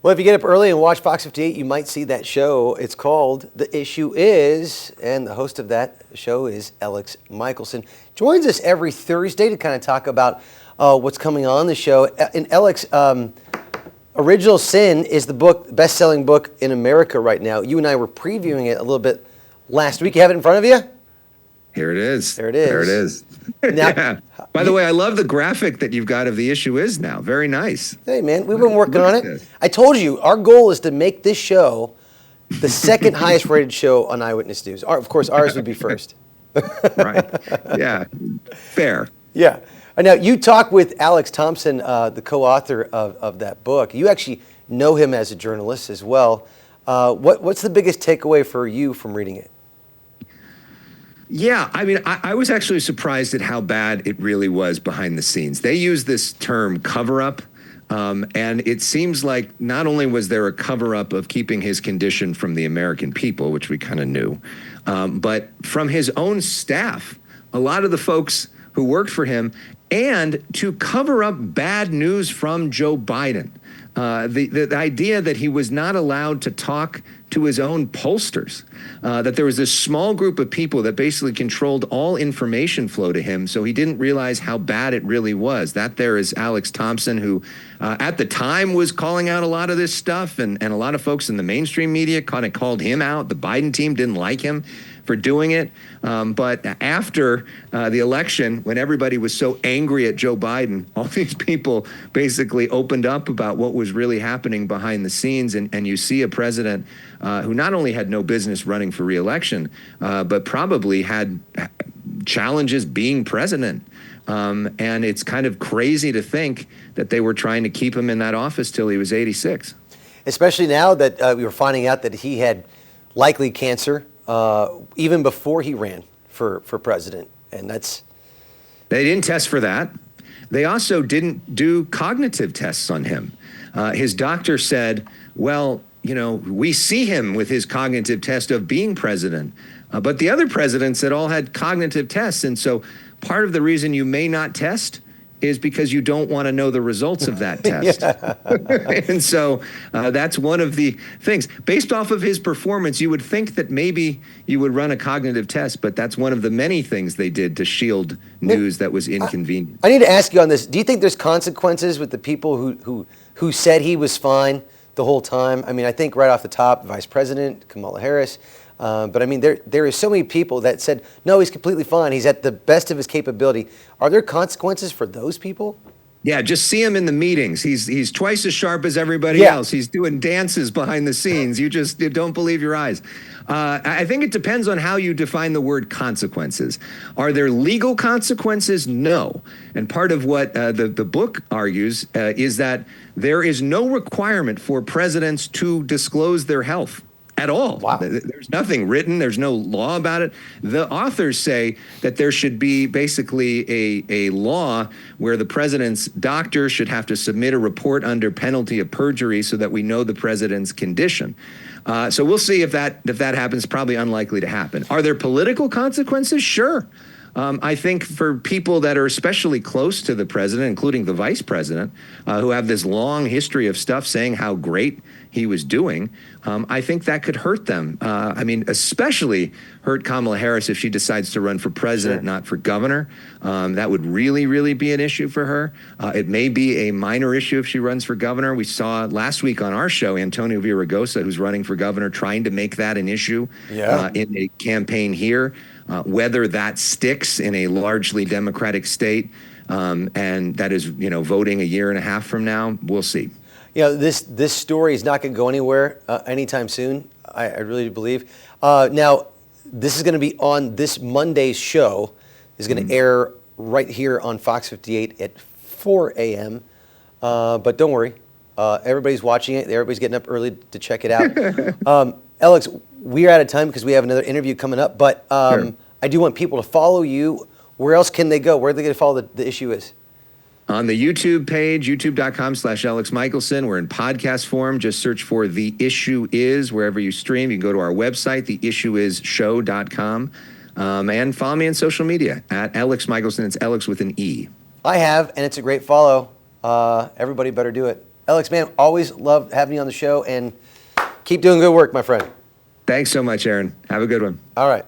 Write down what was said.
Well, if you get up early and watch Fox 58, you might see that show. It's called The Issue Is, and the host of that show is Elex Michaelson. Joins us every Thursday to kind of talk about what's coming on the show. And Alex, Original Sin is the book, best-selling book in America right now. You and I were previewing it a little bit last week. You have it in front of you? Here it is. There it is. There it is. Now, yeah. By the way, I love the graphic that you've got of The Issue Is now. Very nice. Hey, man, we've been working on it. I told you, our goal is to make this show the second highest rated show on Eyewitness News. Of course, ours would be first. Right. Yeah. Fair. Yeah. Now, you talk with Alex Thompson, the co-author of that book. You actually know him as a journalist as well. What's the biggest takeaway for you from reading it? Yeah, I mean, I was actually surprised at how bad it really was behind the scenes. They use this term cover-up, and it seems like not only was there a cover-up of keeping his condition from the American people, which we kind of knew, but from his own staff, a lot of the folks who worked for him, and to cover up bad news from Joe Biden. The idea that he was not allowed to talk to his own pollsters, that there was this small group of people that basically controlled all information flow to him, so he didn't realize how bad it really was. That there is Alex Thompson, who at the time was calling out a lot of this stuff, and a lot of folks in the mainstream media kind of called him out. The Biden team didn't like him for doing it. But after the election, when everybody was so angry at Joe Biden, all these people basically opened up about what was really happening behind the scenes. And you see a president who not only had no business running for re-election, but probably had challenges being president. And it's kind of crazy to think that they were trying to keep him in that office till he was 86. Especially now that we were finding out that he had likely cancer, even before he ran for president. And they didn't test for that. They also didn't do cognitive tests on him. His doctor said, well, you know, we see him with his cognitive test of being president, but the other presidents had all had cognitive tests. And so part of the reason you may not test is because you don't want to know the results of that test. And so that's one of the things. Based off of his performance, you would think that maybe you would run a cognitive test, but that's one of the many things they did to shield news that was inconvenient. I need to ask you on this. Do you think there's consequences with the people who said he was fine the whole time? I mean, I think right off the top, Vice President Kamala Harris. But I mean, there is so many people that said, no, he's completely fine. He's at the best of his capability. Are there consequences for those people? Yeah, just see him in the meetings. He's twice as sharp as everybody else. He's doing dances behind the scenes. You don't believe your eyes. I think it depends on how you define the word consequences. Are there legal consequences? No. And part of what the book argues is that there is no requirement for presidents to disclose their health at all. Wow. There's nothing written. There's no law about it. The authors say that there should be basically a law where the president's doctor should have to submit a report under penalty of perjury so that we know the president's condition. So we'll see if that happens. Probably unlikely to happen. Are there political consequences? Sure. I think for people that are especially close to the president, including the vice president, who have this long history of stuff saying how great he was doing, I think that could hurt them. I mean, especially hurt Kamala Harris if she decides to run for president, not for governor. That would really, really be an issue for her. It may be a minor issue if she runs for governor. We saw last week on our show, Antonio Villaraigosa, who's running for governor, trying to make that an issue in a campaign here. Whether that sticks in a largely Democratic state, and that is, voting a year and a half from now, we'll see. This story is not going to go anywhere anytime soon, I really believe. Now, this is going to be on this Monday's show. Is going to air right here on Fox 58 at 4 a.m. But don't worry, everybody's watching it. Everybody's getting up early to check it out. Alex, we're out of time because we have another interview coming up. But I do want people to follow you. Where else can they go? Where are they going to follow the issue is? On the YouTube page, youtube.com/Alex Michaelson. We're in podcast form. Just search for The Issue Is wherever you stream. You can go to our website, theissueisshow.com. And follow me on social media at Elex Michaelson. It's Alex with an E. I have, and it's a great follow. Everybody better do it. Alex, man, always love having you on the show, and keep doing good work, my friend. Thanks so much, Aaron. Have a good one. All right.